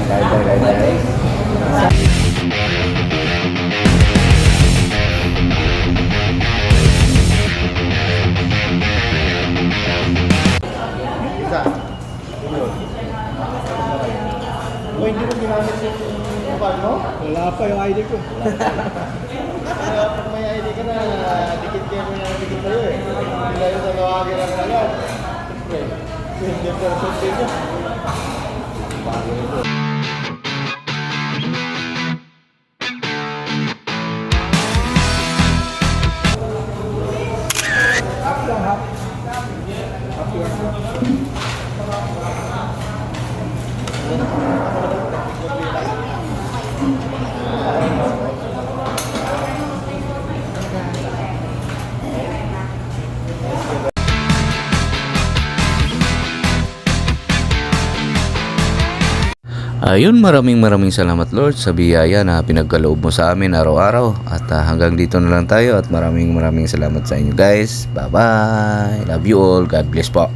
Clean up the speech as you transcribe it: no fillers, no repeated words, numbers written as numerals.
kain tayo. Isa. O, hindi mo ginamit yung mobile mo? Wala pa yung ID ko. Kaya pag may ID ka na, dikit kayo mo yung dikit kayo eh. Hindi kayo sa gawagin lang agad. Hindi po sa niya. Bago ito. Half lang, half. Half lang. Ayun, maraming salamat Lord sa biyaya na pinagkaloob mo sa amin araw-araw. At hanggang dito na lang tayo at maraming salamat sa inyo guys. Bye bye. Love you all. God bless po.